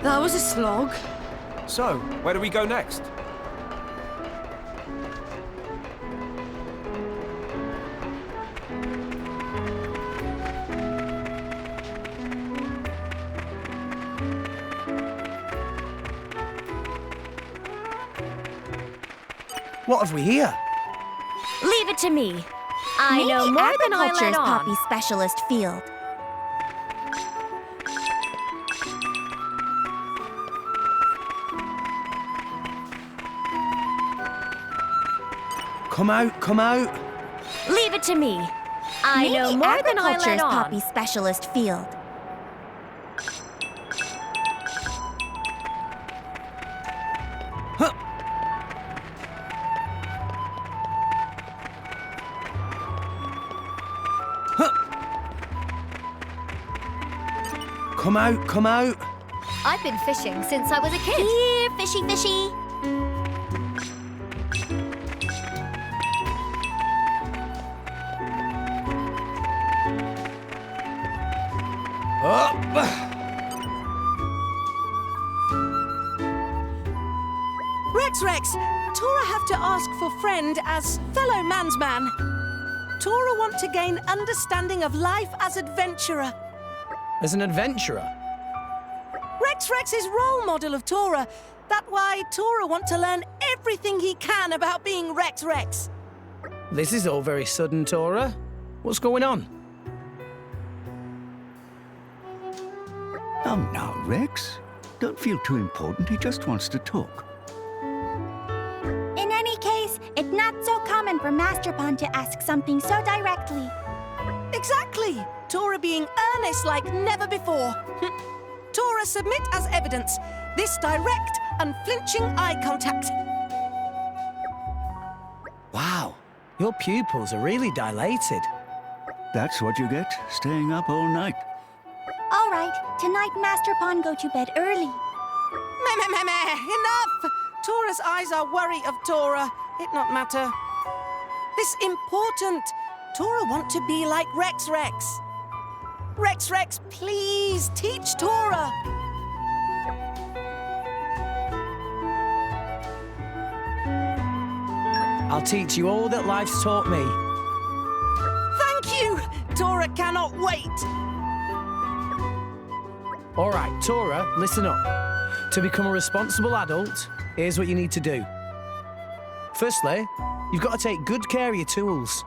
That was a slog. So, where do we go next? What have we here? Leave it to me. I know more than I let on. Poppy Specialist Field. Come out, come out. Leave it to me. I know more than I let on. Poppy Specialist Field. Huh. Huh. Come out, come out. I've been fishing since I was a kid. Here, fishy, fishy. Up. Rex, Tora have to ask for friend as fellow mansman. Tora want to gain understanding of life as adventurer. As an adventurer? Rex is role model of Tora. That why Tora want to learn everything he can about being Rex. This is all very sudden, Tora. What's going on? Now, Rex. Don't feel too important. He just wants to talk. In any case, it's not so common for Master Pond to ask something so directly. Exactly. Tora being earnest like never before. Tora submit as evidence this direct, unflinching eye contact. Wow, your pupils are really dilated. That's what you get, staying up all night. All right, tonight Master Pond go to bed early. Enough! Tora's eyes are worry of Tora. It not matter. This important. Tora want to be like Rex. Rex, please teach Tora. I'll teach you all that life's taught me. Thank you! Tora cannot wait. All right, Tora, listen up. To become a responsible adult, here's what you need to do. Firstly, you've got to take good care of your tools.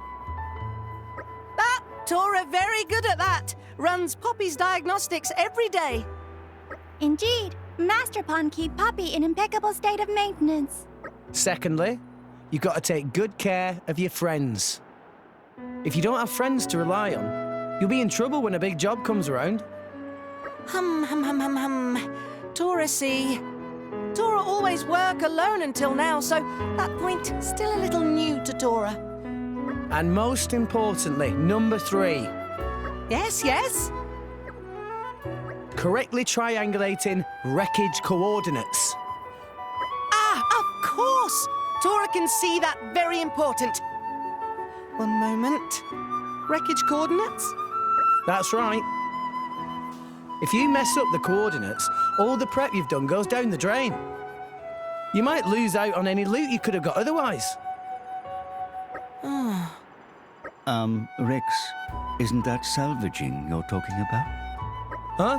Tora very good at that. Runs Poppy's diagnostics every day. Indeed, Master Pond keep Poppy in impeccable state of maintenance. Secondly, you've got to take good care of your friends. If you don't have friends to rely on, you'll be in trouble when a big job comes around. Tora see. Tora always work alone until now, so that point still a little new to Tora. And most importantly, number 3. Yes? Correctly triangulating wreckage coordinates. Of course! Tora can see that very important. One moment. Wreckage coordinates? That's right. If you mess up the coordinates, all the prep you've done goes down the drain. You might lose out on any loot you could have got otherwise. Rex, isn't that salvaging you're talking about? Huh?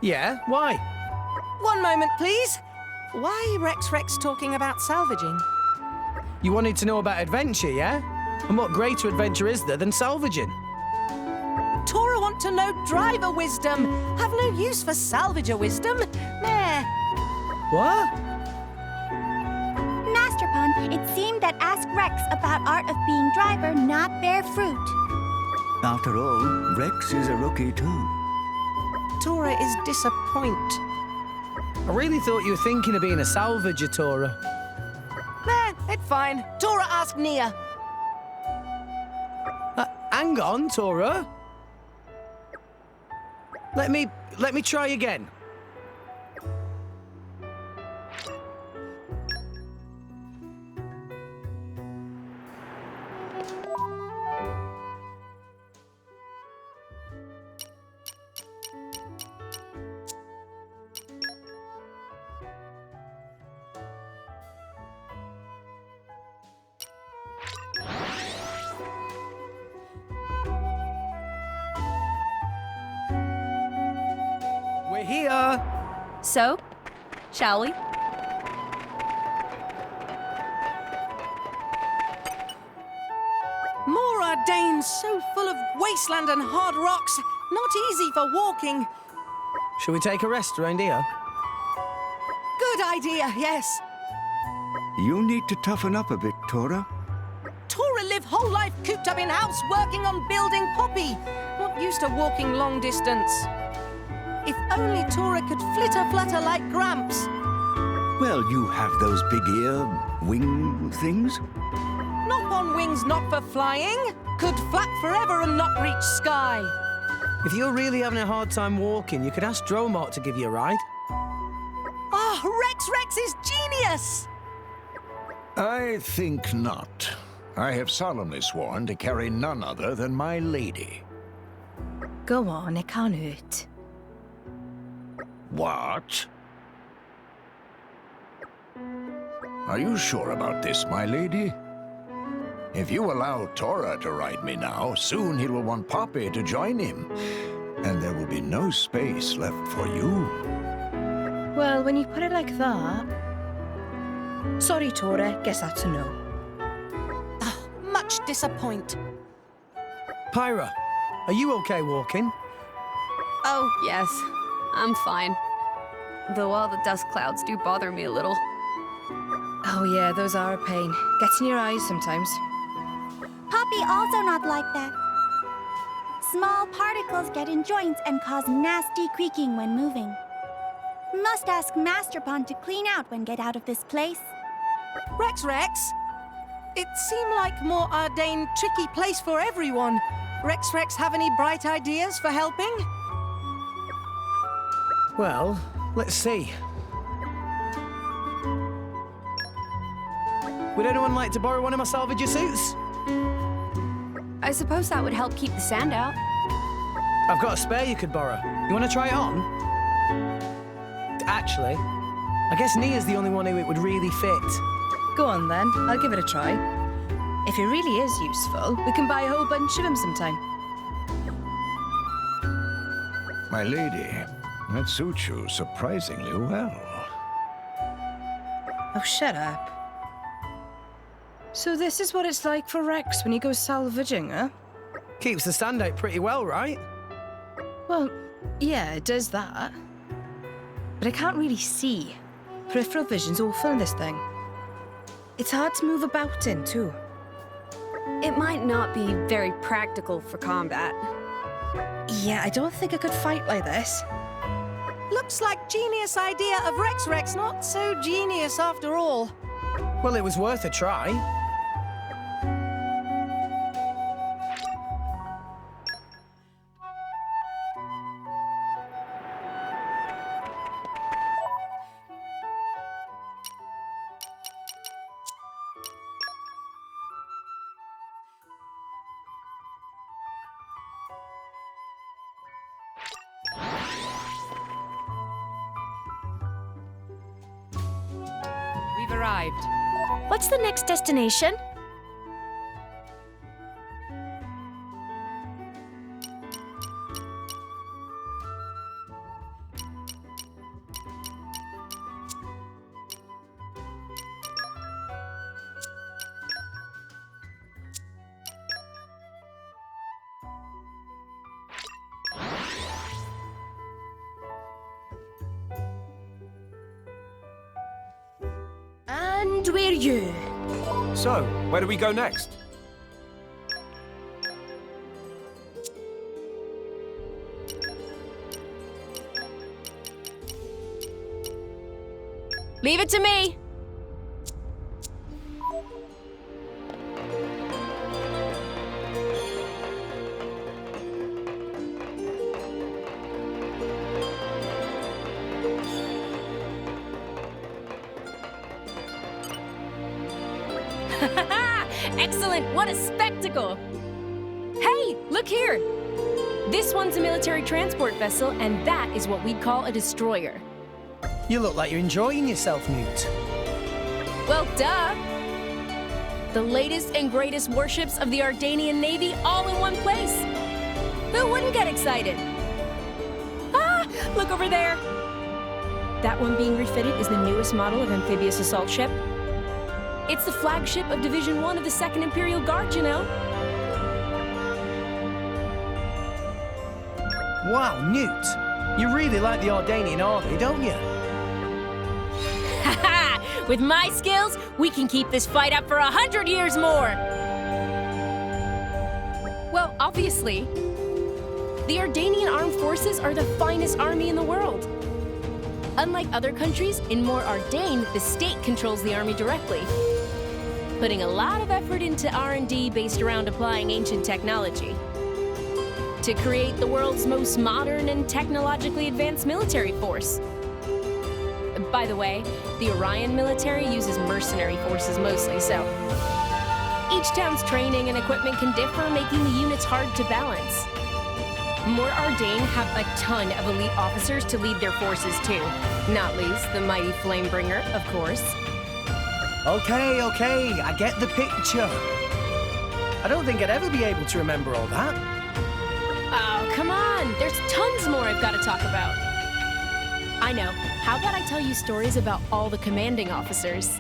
Yeah, why? One moment, please. Why Rex talking about salvaging? You wanted to know about adventure, yeah? And what greater adventure is there than salvaging? Tora want to know driver wisdom. Have no use for salvager wisdom. Meh. What? Master Pond, it seemed that ask Rex about art of being driver not bear fruit. After all, Rex is a rookie too. Tora is disappoint. I really thought you were thinking of being a salvager, Tora. Nah, it's fine. Tora ask Nia. Hang on, Tora. Let me try again. here. So, shall we? More ARDAIN, so full of wasteland and hard rocks. Not easy for walking. Shall we take a rest around here? Good idea, yes. You need to toughen up a bit, Tora. Tora live whole life cooped up in house working on building Poppy. Not used to walking long distance. If only Tora could flitter-flutter like Gramps. Well, you have those big wing things. Not on wings not for flying. Could flap forever and not reach sky. If you're really having a hard time walking, you could ask Dromart to give you a ride. Rex is genius! I think not. I have solemnly sworn to carry none other than my lady. Go on, it can't hurt. What? Are you sure about this, my lady? If you allow Tora to ride me now, soon he will want Poppy to join him. And there will be no space left for you. Well, when you put it like that... Sorry, Tora, guess that's a no. Oh, much disappoint. Pyra, are you okay walking? Oh, yes. I'm fine. Though all the dust clouds do bother me a little. Oh yeah, those are a pain. Gets in your eyes sometimes. Poppy also not like that. Small particles get in joints and cause nasty creaking when moving. Must ask Master Pond to clean out when get out of this place. Rex, it seemed like more ARDAIN tricky place for everyone. Rex have any bright ideas for helping? Well, let's see. Would anyone like to borrow one of my salvager suits? I suppose that would help keep the sand out. I've got a spare you could borrow. You want to try it on? Actually, I guess Nia's the only one who it would really fit. Go on then, I'll give it a try. If it really is useful, we can buy a whole bunch of them sometime. My lady, that suits you surprisingly well. Oh, shut up. So this is what it's like for Rex when he goes salvaging, huh? Keeps the sand out pretty well, right? Well, yeah, it does that. But I can't really see. Peripheral vision's awful in this thing. It's hard to move about in, too. It might not be very practical for combat. Yeah, I don't think I could fight like this. Looks like genius idea of Rex, not so genius after all. Well, it was worth a try. We've arrived. What's the next destination? And we're you. So, where do we go next? Leave it to me. Excellent! What a spectacle! Hey, look here! This one's a military transport vessel, and that is what we'd call a destroyer. You look like you're enjoying yourself, Newt. Well, duh! The latest and greatest warships of the Ardainian Navy all in one place. Who wouldn't get excited? Ah! Look over there! That one being refitted is the newest model of amphibious assault ship. It's the flagship of Division 1 of the 2nd Imperial Guard, you know? Wow, Newt. You really like the Ardainian army, don't you? Haha! With my skills, we can keep this fight up for 100 years more! Well, obviously. The Ardainian armed forces are the finest army in the world. Unlike other countries, in MOR ARDAIN, the state controls the army directly, putting a lot of effort into R&D based around applying ancient technology to create the world's most modern and technologically advanced military force. By the way, the Orion military uses mercenary forces mostly, so each town's training and equipment can differ, making the units hard to balance. MOR ARDAIN have a ton of elite officers to lead their forces too, not least the mighty Flamebringer, of course. Okay, I get the picture. I don't think I'd ever be able to remember all that. Oh, come on! There's tons more I've got to talk about. I know. How about I tell you stories about all the commanding officers?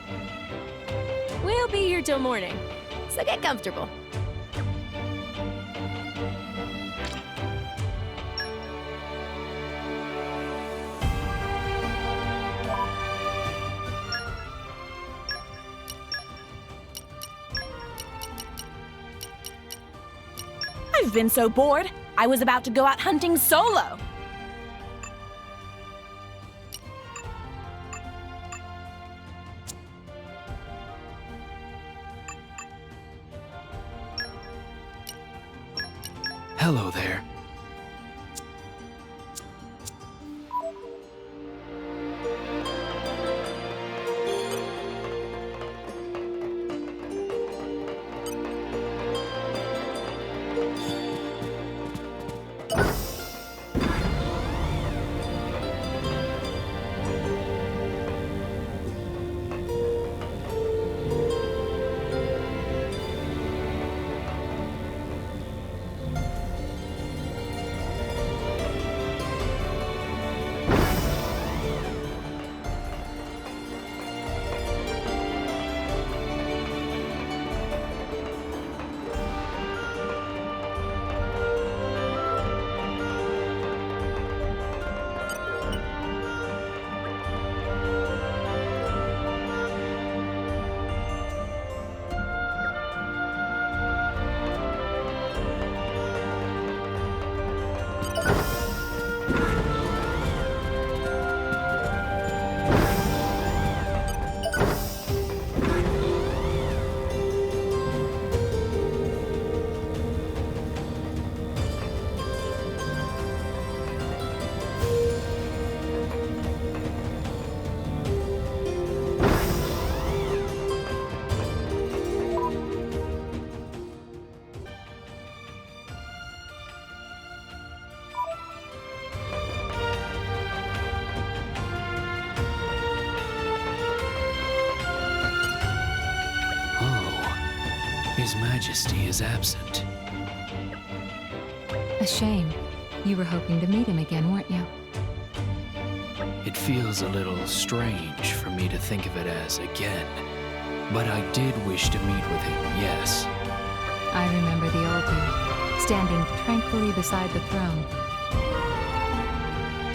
We'll be here till morning, so get comfortable. I've been so bored, I was about to go out hunting solo. Hello there. His Majesty is absent. A shame. You were hoping to meet him again, weren't you? It feels a little strange for me to think of it as again, but I did wish to meet with him, yes. I remember the old you, standing tranquilly beside the throne.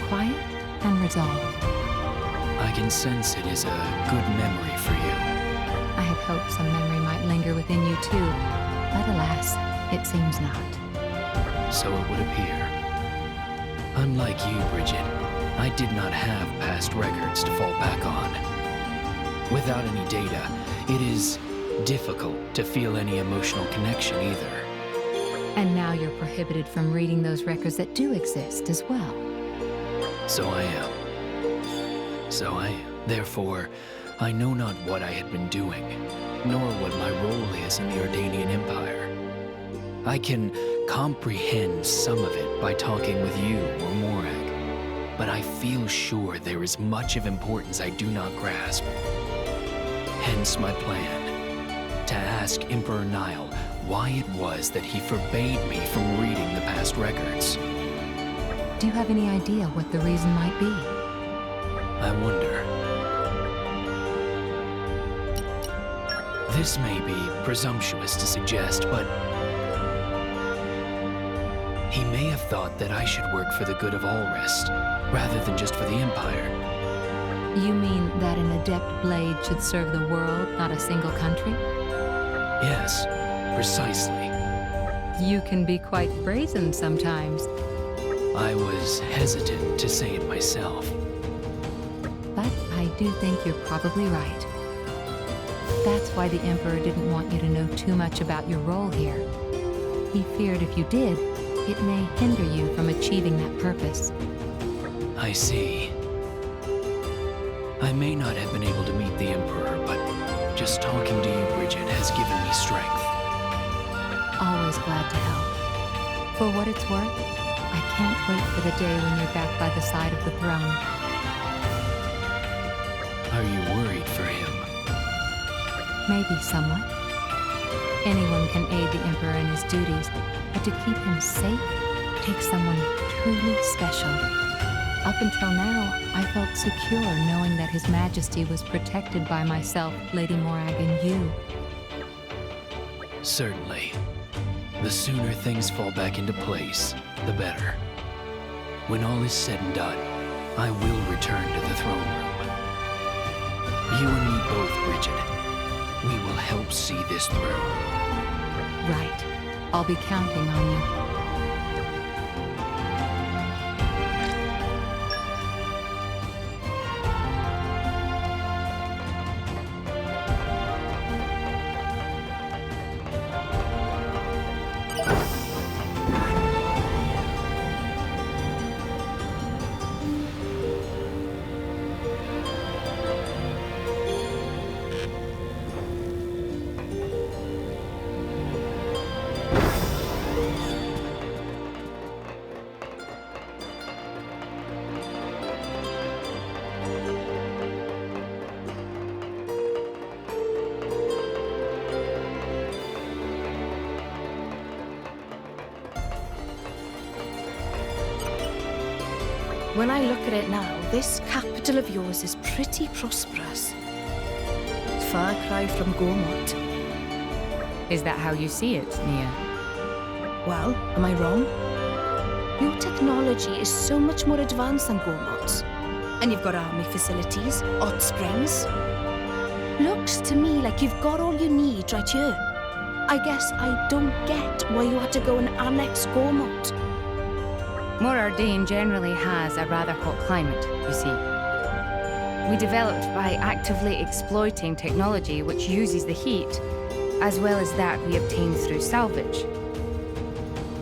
Quiet and resolved. I can sense it is a good memory for you. I had hoped some memory might linger within you too, but alas, it seems not. So it would appear. Unlike you, Bridget, I did not have past records to fall back on. Without any data, it is difficult to feel any emotional connection either. And now you're prohibited from reading those records that do exist as well. So I am. Therefore, I know not what I had been doing, nor what my role is in the Ardainian Empire. I can comprehend some of it by talking with you or Morag, but I feel sure there is much of importance I do not grasp. Hence my plan, to ask Emperor Nile why it was that he forbade me from reading the past records. Do you have any idea what the reason might be? I wonder. This may be presumptuous to suggest, but he may have thought that I should work for the good of all rest, rather than just for the Empire. You mean that an adept blade should serve the world, not a single country? Yes, precisely. You can be quite brazen sometimes. I was hesitant to say it myself. But I do think you're probably right. That's why the Emperor didn't want you to know too much about your role here. He feared if you did, it may hinder you from achieving that purpose. I see. I may not have been able to meet the Emperor, but just talking to you, Bridget, has given me strength. Always glad to help. For what it's worth, I can't wait for the day when you're back by the side of the throne. Are you worried for him? Maybe somewhat. Anyone can aid the Emperor in his duties, but to keep him safe takes someone truly special. Up until now, I felt secure knowing that His Majesty was protected by myself, Lady Morag, and you. Certainly. The sooner things fall back into place, the better. When all is said and done, I will return to the throne room. You and me both, Bridget. We will help see this through. Right. I'll be counting on you. When I look at it now, this capital of yours is pretty prosperous. Far cry from Gormott. Is that how you see it, Nia? Well, am I wrong? Your technology is so much more advanced than Gormott's. And you've got army facilities, hot springs. Looks to me like you've got all you need right here. I guess I don't get why you had to go and annex Gormott. MOR ARDAIN generally has a rather hot climate, you see. We developed by actively exploiting technology which uses the heat, as well as that we obtain through salvage.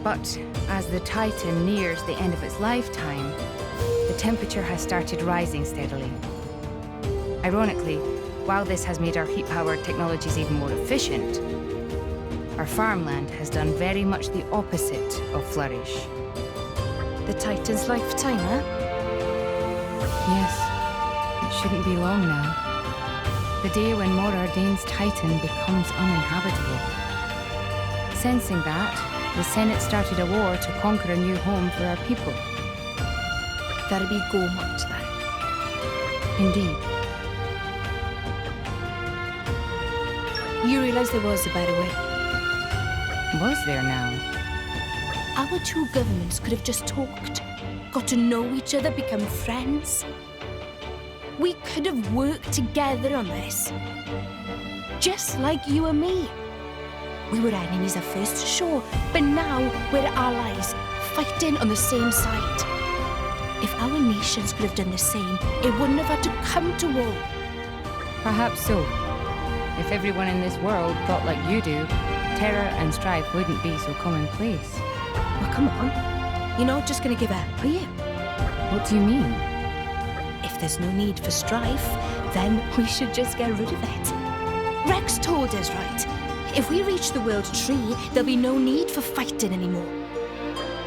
But as the Titan nears the end of its lifetime, the temperature has started rising steadily. Ironically, while this has made our heat-powered technologies even more efficient, our farmland has done very much the opposite of flourish. The Titan's lifetime, huh? Yes. It shouldn't be long now. The day when MOR ARDAIN's Titan becomes uninhabitable. Sensing that, the Senate started a war to conquer a new home for our people. That'd be Gormott, then. Indeed. You realize there was a better way? Was there now? Our two governments could have just talked, got to know each other, become friends. We could have worked together on this. Just like you and me. We were enemies at first, sure, but now we're allies, fighting on the same side. If our nations could have done the same, it wouldn't have had to come to war. Perhaps so. If everyone in this world thought like you do, terror and strife wouldn't be so commonplace. Well, come on. You're not just gonna give up, are you? What do you mean? If there's no need for strife, then we should just get rid of it. Rex told us, right? If we reach the World Tree, there'll be no need for fighting anymore.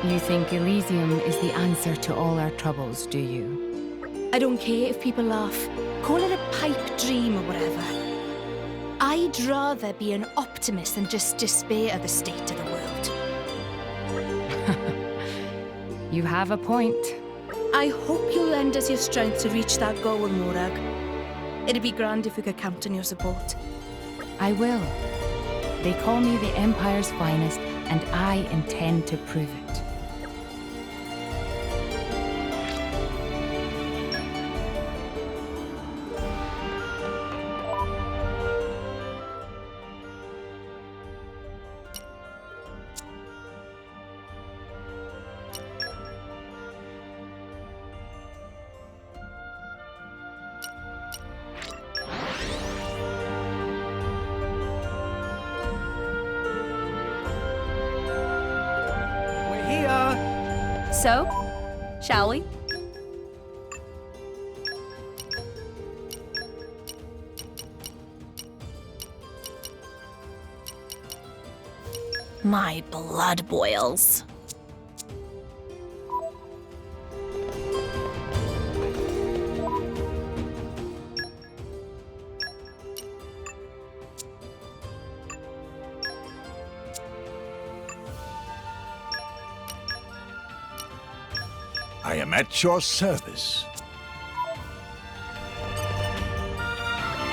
You think Elysium is the answer to all our troubles, do you? I don't care if people laugh. Call it a pipe dream or whatever. I'd rather be an optimist than just despair of the state of the world. You You have a point. I hope you'll lend us your strength to reach that goal, Morag. It'd be grand if we could count on your support. I will. They call me the Empire's finest, and I intend to prove it. So, shall we? My blood boils. I am at your service.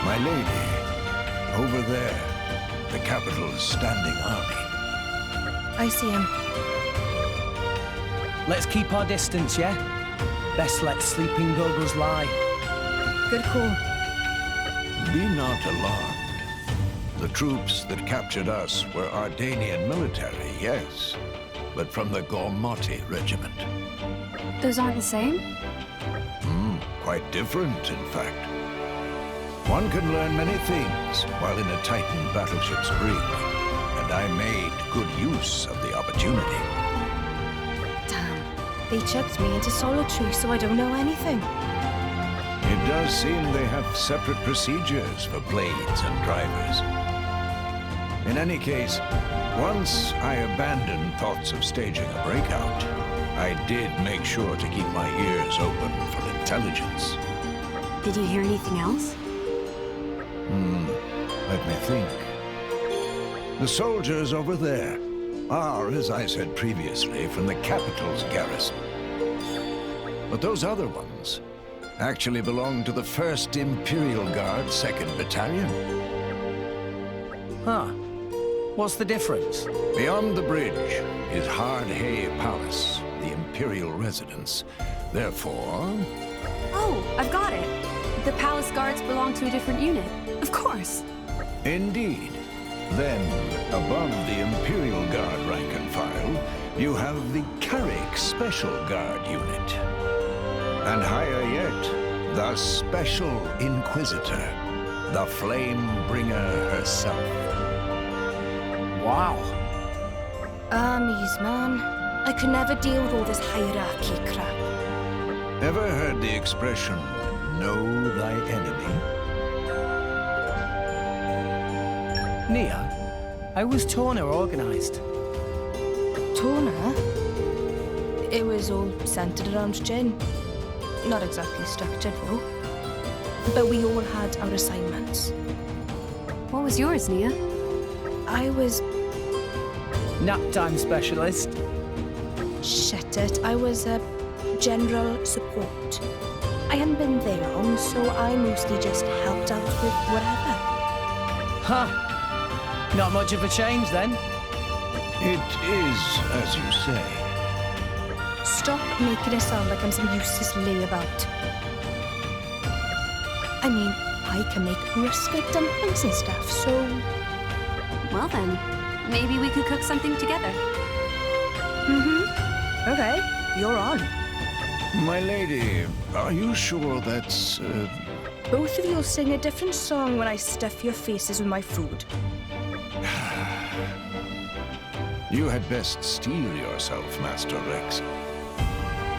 My lady, over there, the capital's standing army. I see him. Let's keep our distance, yeah? Best let sleeping goggles lie. Good call. Be not alarmed. The troops that captured us were Ardanian military, yes, but from the Gormati regiment. Those aren't the same? Quite different, in fact. One can learn many things while in a Titan battleship's brig, and I made good use of the opportunity. Damn. They chucked me into solitary, so I don't know anything. It does seem they have separate procedures for blades and drivers. In any case, once I abandoned thoughts of staging a breakout, I did make sure to keep my ears open for intelligence. Did you hear anything else? Let me think. The soldiers over there are, as I said previously, from the capital's garrison. But those other ones actually belong to the 1st Imperial Guard 2nd Battalion. Huh. What's the difference? Beyond the bridge is Hard Hay Palace, the Imperial residence. Therefore... Oh, I've got it. The palace guards belong to a different unit. Of course. Indeed. Then, above the Imperial Guard rank and file, you have the Carrick Special Guard unit. And higher yet, the Special Inquisitor, the Flame Bringer herself. Wow. Armies, man. I could never deal with all this hierarchy crap. Ever heard the expression, know thy enemy? Nia, how was Torna organized? Torna? It was all centered around Jin. Not exactly structured, though. But we all had our assignments. What was yours, Nia? I was... Nap time specialist. Shit it. I was a general support. I hadn't been there long, so I mostly just helped out with whatever. Huh. Not much of a change, then. It is, as you say. Stop making it sound like I'm some useless layabout. I mean, I can make rusket dumplings and stuff, so... Well then, maybe we could cook something together. Okay, you're on. My lady, are you sure that's... Both of you'll sing a different song when I stuff your faces with my food. You had best steel yourself, Master Rex.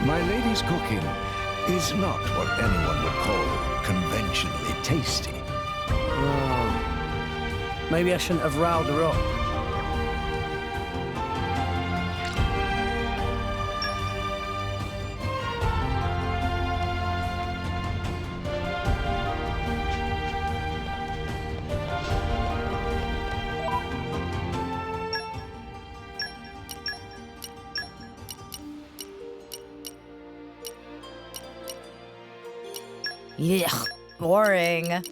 My lady's cooking is not what anyone would call conventionally tasty. Oh. Maybe I shouldn't have riled her up. Yuck, boring.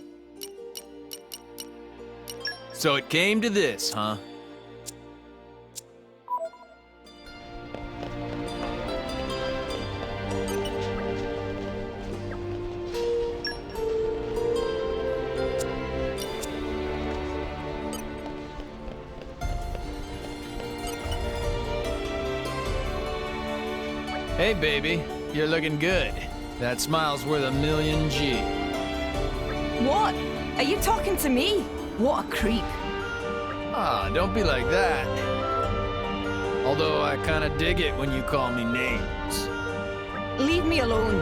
So it came to this, huh? Hey, baby. You're looking good. That smile's worth a million G. What? Are you talking to me? What a creep. Ah, don't be like that. Although I kinda dig it when you call me names. Leave me alone.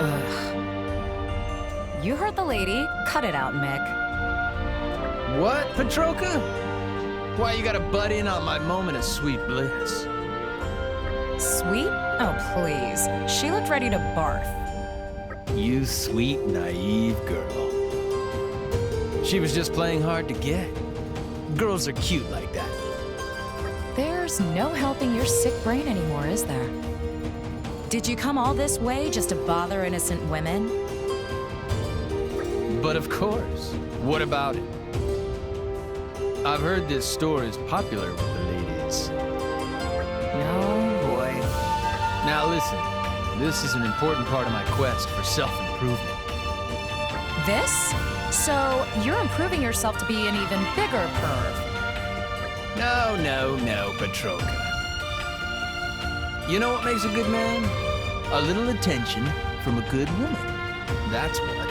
Ugh. You heard the lady. Cut it out, Mick. What, Petroka? Why you gotta butt in on my moment of sweet bliss? Sweet? Oh, please. She looked ready to barf. You sweet, naive girl. She was just playing hard to get. Girls are cute like that. There's no helping your sick brain anymore, is there? Did you come all this way just to bother innocent women? But of course. What about it? I've heard this store is popular with the ladies. No, boy. Now listen, this is an important part of my quest for self-improvement. This? So you're improving yourself to be an even bigger perv. No, Petroka. You know what makes a good man? A little attention from a good woman. That's what.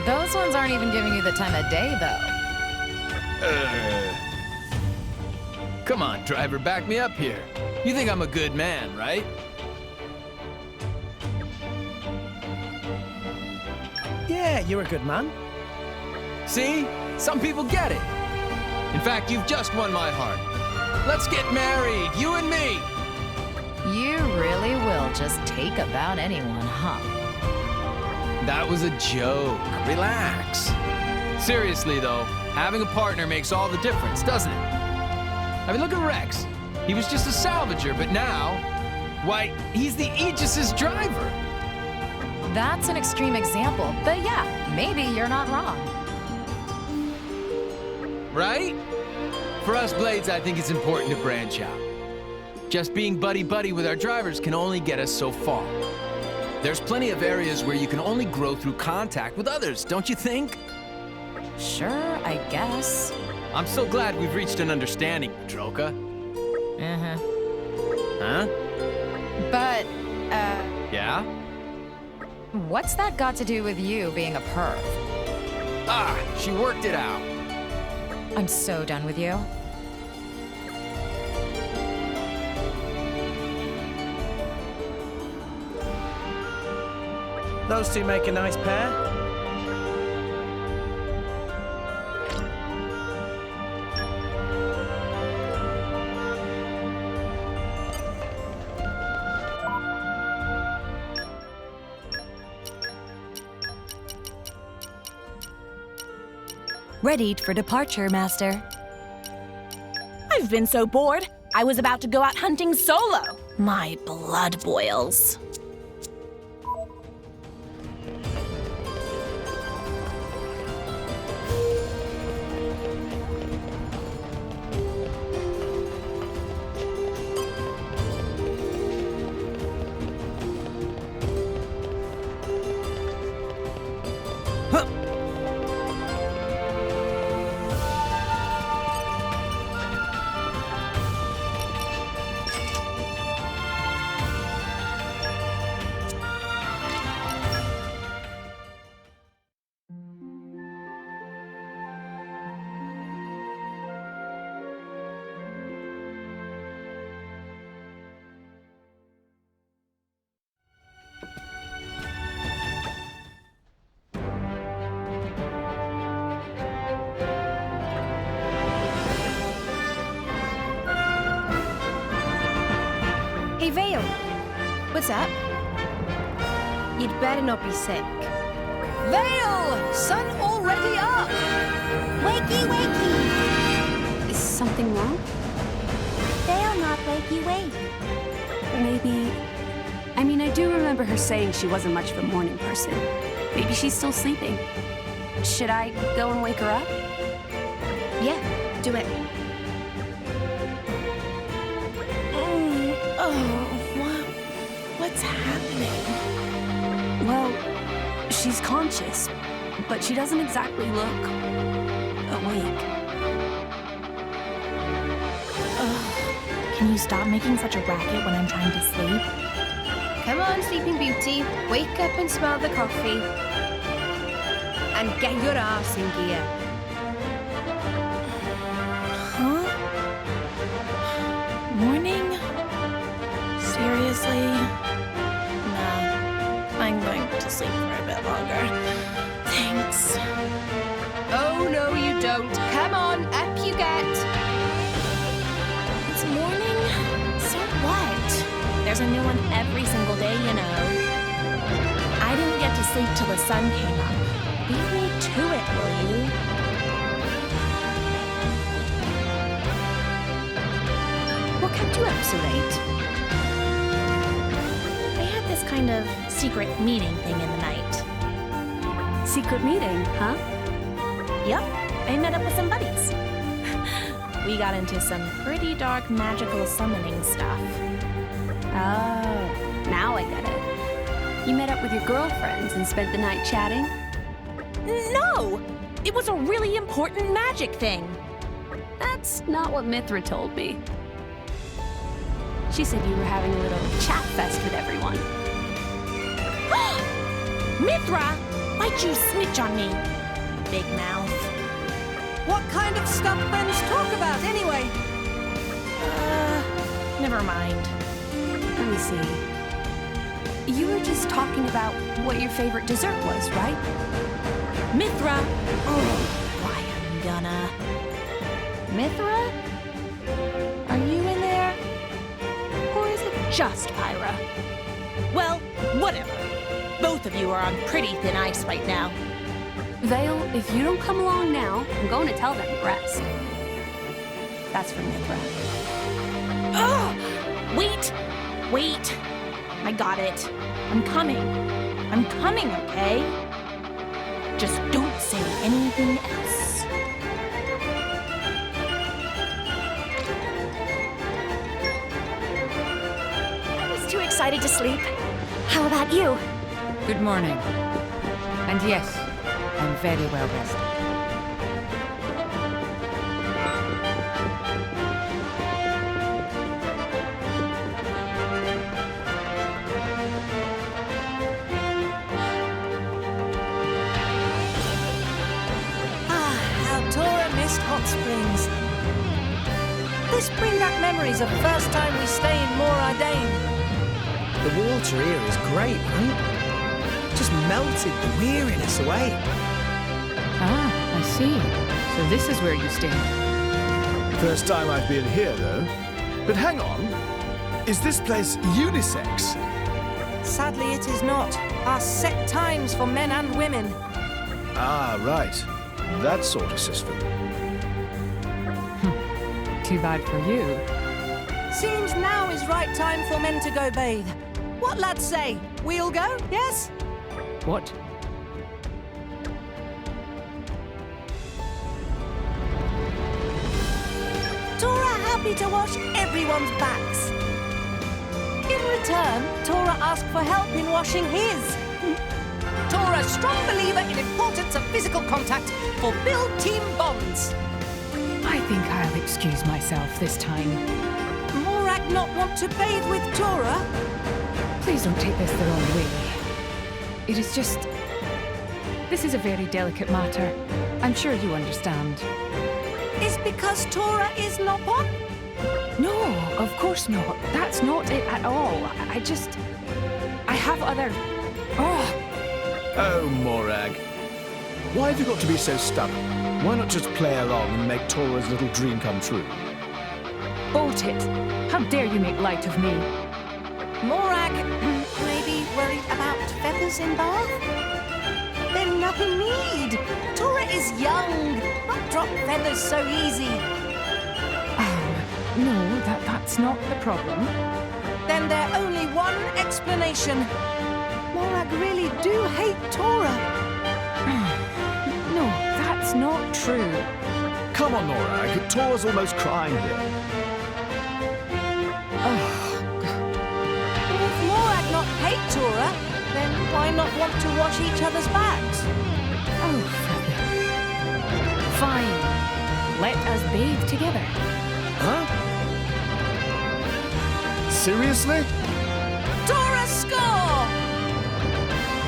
Those ones aren't even giving you the time of day, though. Come on, driver, back me up here. You think I'm a good man, right? Yeah, you're a good man. See? Some people get it. In fact, you've just won my heart. Let's get married, you and me. You really will just take about anyone, huh? That was a joke. Relax. Seriously, though, having a partner makes all the difference, doesn't it? I mean, look at Rex. He was just a salvager, but now, why, he's the Aegis's driver. That's an extreme example, but yeah, maybe you're not wrong. Right? For us Blades, I think it's important to branch out. Just being buddy-buddy with our drivers can only get us so far. There's plenty of areas where you can only grow through contact with others, don't you think? Sure, I guess. I'm so glad we've reached an understanding, Petroka. Uh-huh. Huh? But, Yeah? what's that got to do with you being a perv? Ah, she worked it out. I'm so done with you. Those two make a nice pair. Readied for departure, Master. I've been so bored, I was about to go out hunting solo. My blood boils. Hey, Vale. What's up? You'd better not be sick. Vale! Sun already up! Wakey, wakey! Is something wrong? They'll not wakey, wake. Maybe... I mean, I do remember her saying she wasn't much of a morning person. Maybe she's still sleeping. Should I go and wake her up? Yeah, do it. What's happening? Well, she's conscious, but she doesn't exactly look awake. Can you stop making such a racket when I'm trying to sleep? Come on, Sleeping Beauty. Wake up and smell the coffee. And get your arse in gear. Huh? Morning? Seriously? No. I'm going to sleep for a bit longer. Thanks. Oh, no, you don't. Come on, up you get. It's morning? So what? There's a new one every single day, you know. I didn't get to sleep till the sun came up. Leave me to it, will you? What kept you up so late? I had this kind of secret meeting thing in the night. Secret meeting, huh? Yep, I met up with some buddies. We got into some pretty dark magical summoning stuff. Oh, now I get it. You met up with your girlfriends and spent the night chatting? No! It was a really important magic thing. That's not what Mithra told me. She said you were having a little chat fest with everyone. Mithra! Why'd you snitch on me? Big mouth. What kind of stuff friends talk about, anyway? Never mind. Let me see. You were just talking about what your favorite dessert was, right? Mithra! Oh, why I'm gonna... Mithra? Are you in there? Or is it just Pyra? Well, whatever. Both of you are on pretty thin ice right now. Vale, if you don't come along now, I'm going to tell them the rest. That's for Mithra. Ugh! Wait! Wait! I got it. I'm coming. I'm coming, okay? Just don't say anything else. I was too excited to sleep. How about you? Good morning. And yes, I'm very well rested. Hot springs. This bring back memories of first time we stay in MOR ARDAIN. The water here is great, right? Just melted the weariness away. Ah, I see. So this is where you stay. First time I've been here, though. But hang on. Is this place unisex? Sadly, it is not. Our set times for men and women. Ah, right. That sort of system. Too bad for you. Seems now is right time for men to go bathe. What lads say? We'll go, yes? What? Tora happy to wash everyone's backs. In return, Tora asked for help in washing his. Tora, strong believer in importance of physical contact for build team bonds. I think I'll excuse myself this time. Morag not want to bathe with Tora? Please don't take this the wrong way. It is just... This is a very delicate matter. I'm sure you understand. Is because Tora is not one? No, of course not. That's not it at all. I just... I have other... Oh! Oh, Morag. Why have you got to be so stubborn? Why not just play along and make Tora's little dream come true? Bolt it! How dare you make light of me? Morag, maybe worried about feathers in bath? Then nothing need. Tora is young, not drop feathers so easy. No, that's not the problem. then there's only one explanation. Morag really do hate Tora. No, that's not true. Come on, Morag. Tora's almost crying here. If Morag not hate Tora, then why not want to wash each other's backs? Oh, fine. Let us bathe together. Huh? Seriously? Tora score!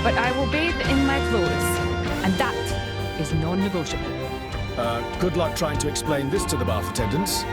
But I will bathe in my clothes, and that is non-negotiable. Good luck trying to explain this to the bath attendants.